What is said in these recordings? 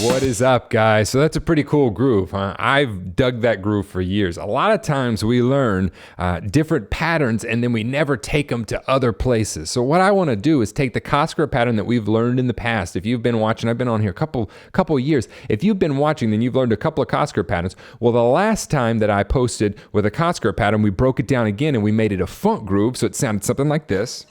What is up, guys? So that's a pretty cool groove, huh? I've dug that groove for years. A lot of times we learn different patterns and then we never take them to other places. So what I want to do is take the Cascara pattern that we've learned in the past. If you've been watching, I've been on here a couple years. If you've been watching, then you've learned a couple of Cascara patterns. Well, the last time that I posted with a Cascara pattern, we broke it down again and we made it a funk groove. So it sounded something like this.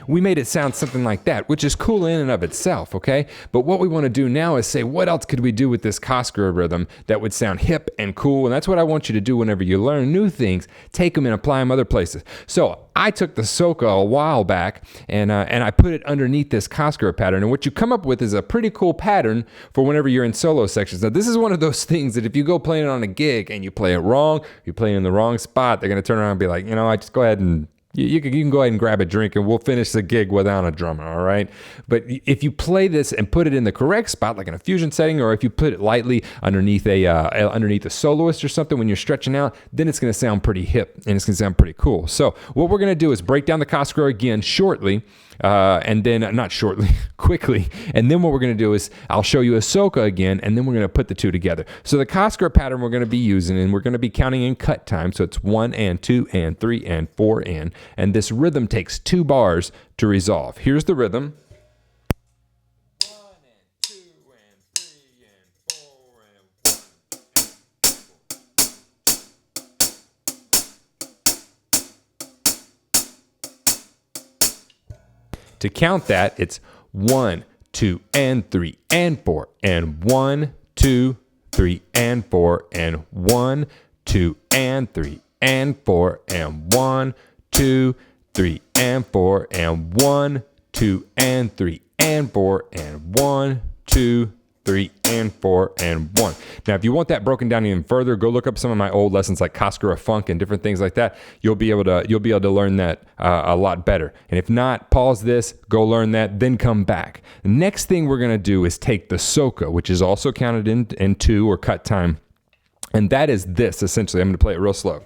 We made it sound something like that, which is cool in and of itself, okay? But what we want to do now is say, what else could we do with this Cascara rhythm that would sound hip and cool? And that's what I want you to do whenever you learn new things. Take them and apply them other places. So I took the soca a while back and I put it underneath this Cascara pattern. And what you come up with is a pretty cool pattern for whenever you're in solo sections. Now, this is one of those things that if you go playing it on a gig and you play it wrong, you play it in the wrong spot, they're going to turn around and be like, I just go ahead and You can go ahead and grab a drink and we'll finish the gig without a drummer, all right? But if you play this and put it in the correct spot, like in a fusion setting, or if you put it lightly underneath a soloist or something when you're stretching out, then it's gonna sound pretty hip and it's gonna sound pretty cool. So what we're gonna do is break down the Cascara again shortly, and then not shortly, quickly. And then what we're going to do is I'll show you a soca again, and then we're going to put the two together. So the Cascara pattern we're going to be using, and we're going to be counting in cut time. So it's 1 and 2 and 3 and 4 and this rhythm takes 2 bars to resolve. Here's the rhythm. 1 and 2 and 3 and 4 and 1. To count that, it's 1, 2, and 3, and 4, and 1, 2, 3, and 4, and 1, 2, and 3, and 4, and 1, 2, 3, and 4, and 1, 2, and 3, and 4, and 1, 2, 3, and 4, and 1. Now, if you want that broken down even further, go look up some of my old lessons like Cascara Funk and different things like that. You'll be able to learn that a lot better. And if not, pause this, go learn that, then come back. The next thing we're going to do is take the soca, which is also counted in 2 or cut time, and that is this essentially. I'm going to play it real slow.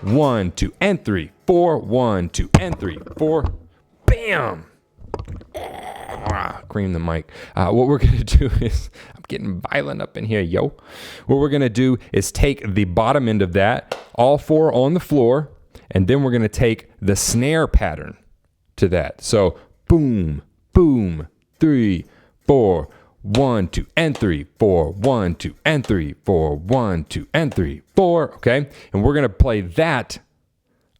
1, 2, and 3, 4, 1, 2, and 3, 4, bam! Cream the mic. What we're gonna do is, I'm getting violent up in here, yo. What we're gonna do is take the bottom end of that, all 4 on the floor, and then we're gonna take the snare pattern to that. So, boom, boom, 3, 4, 1, 2, and 3, 4, 1, 2, and 3, 4, 1, 2, and 3, 4, okay? And we're gonna play that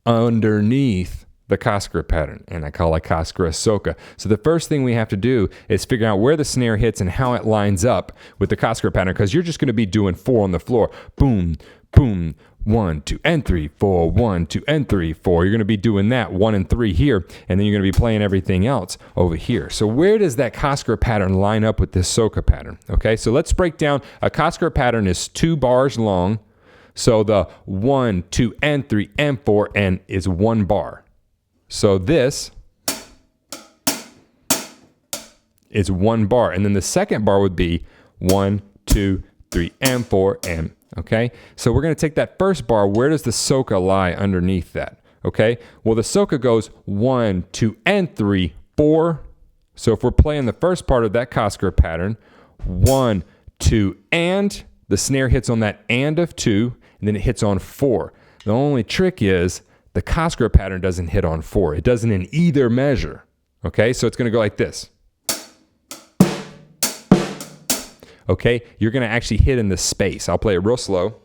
underneath the Cascara pattern, and I call it Cascara Soca. So the first thing we have to do is figure out where the snare hits and how it lines up with the Cascara pattern, because you're just gonna be doing 4 on the floor. Boom, boom, 1, 2, and 3, 4, 1, 2, and 3, 4. You're going to be doing that 1 and 3 here, and then you're going to be playing everything else over here. So where does that Cascara pattern line up with this soca pattern? Okay, so let's break down. A Cascara pattern is 2 bars long. So the 1, 2, and 3, and 4, and is 1 bar. So this is 1 bar. And then the second bar would be 1, 2, 3, and 4, and okay, so we're going to take that first bar. Where does the soca lie underneath that? Okay, well, the soca goes 1, 2, and 3, 4. So if we're playing the first part of that Cascara pattern, 1, 2, and the snare hits on that and of 2, and then it hits on 4. The only trick is the Cascara pattern doesn't hit on 4. It doesn't in either measure. Okay, so it's going to go like this. Okay, you're going to actually hit in the space. I'll play it real slow.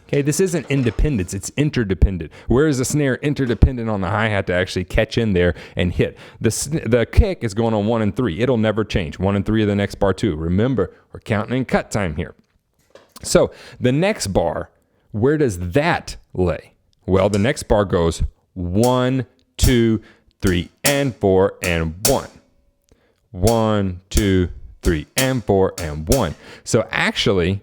Okay, this isn't independence, it's interdependent. Where is the snare interdependent on the hi-hat to actually catch in there and hit? The kick is going on 1 and 3. It'll never change. 1 and 3 of the next bar too. Remember, we're counting in cut time here. So the next bar, where does that lay? Well, the next bar goes 1, 2, 3, and 4, and 1. 1, 2, 3, and 4, and 1. So actually,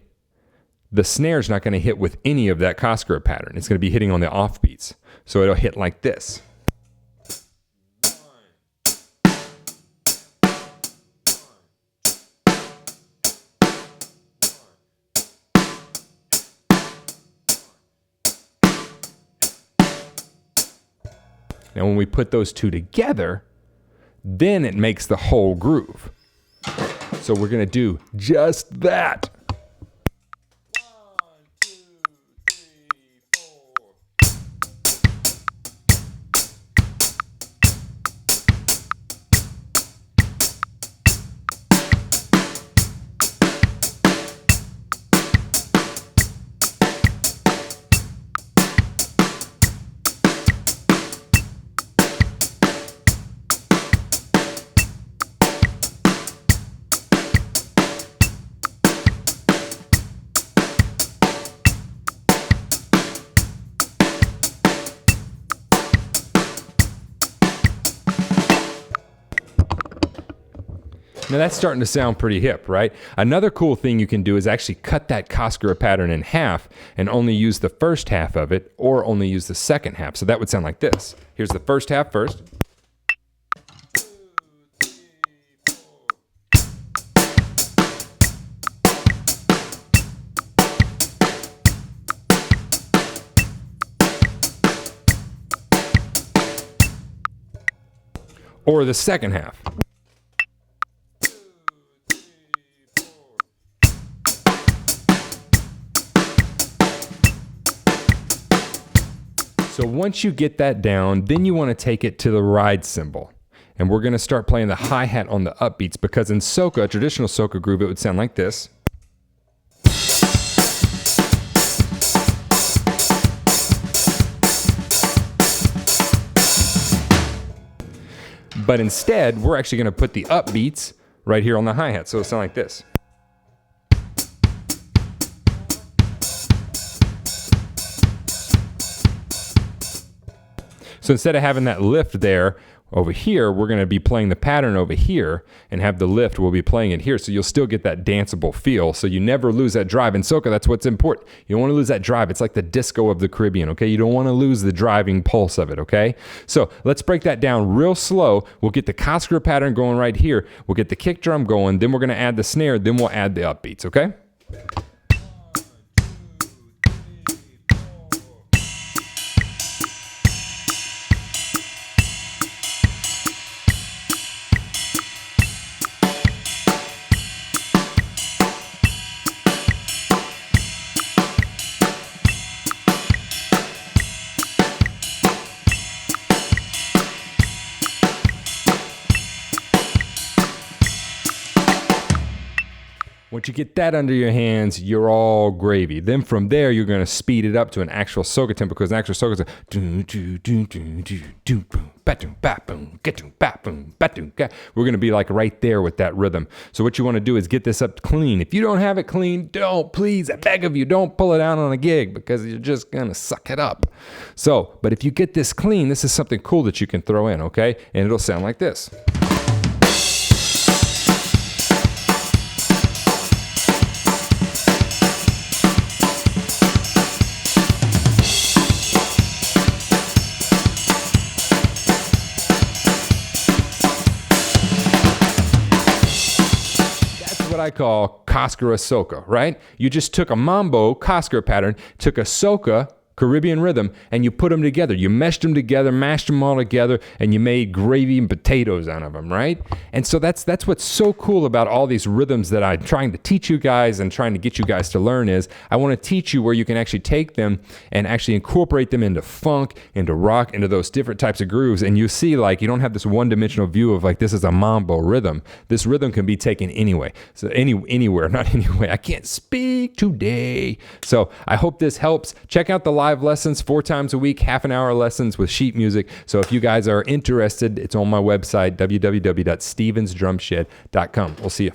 the snare's not going to hit with any of that Cascara pattern. It's going to be hitting on the offbeats. So it'll hit like this. Now when we put those two together, then it makes the whole groove. So we're going to do just that. 1, 2, 3, 4. Now that's starting to sound pretty hip, right? Another cool thing you can do is actually cut that Cascara pattern in half and only use the first half of it, or only use the second half. So that would sound like this. Here's the first half first. 2, 3, 4. Or the second half. So once you get that down, then you want to take it to the ride cymbal. And we're going to start playing the hi-hat on the upbeats, because in soca, a traditional soca groove, it would sound like this. But instead, we're actually going to put the upbeats right here on the hi-hat. So it'll sound like this. So instead of having that lift there over here, we're going to be playing the pattern over here and have the lift, we'll be playing it here. So you'll still get that danceable feel. So you never lose that drive. In soca, that's what's important. You don't want to lose that drive. It's like the disco of the Caribbean, okay? You don't want to lose the driving pulse of it, okay? So let's break that down real slow. We'll get the Cascara pattern going right here. We'll get the kick drum going. Then we're going to add the snare. Then we'll add the upbeats, okay? Once you get that under your hands, you're all gravy. Then from there, you're going to speed it up to an actual soca tempo, because an actual soca is a we're going to be like right there with that rhythm. So what you want to do is get this up clean. If you don't have it clean, please, I beg of you, don't pull it out on a gig, because you're just going to suck it up. So, but if you get this clean, this is something cool that you can throw in, okay? And it'll sound like this. What I call Cascara Soca, right? You just took a mambo Cascara pattern, took a soca Caribbean rhythm, and you put them together. You meshed them together, mashed them all together, and you made gravy and potatoes out of them, right? And so that's what's so cool about all these rhythms that I'm trying to teach you guys and trying to get you guys to learn is I want to teach you where you can actually take them and actually incorporate them into funk, into rock, into those different types of grooves. And you see, like, you don't have this one-dimensional view of like this is a mambo rhythm. This rhythm can be taken anyway. So anywhere, not anyway. I can't speak today. So I hope this helps. Check out the live lessons 4 times a week, half-an-hour lessons with sheet music. So if you guys are interested, it's on my website, www.stevensdrumshed.com. We'll see you.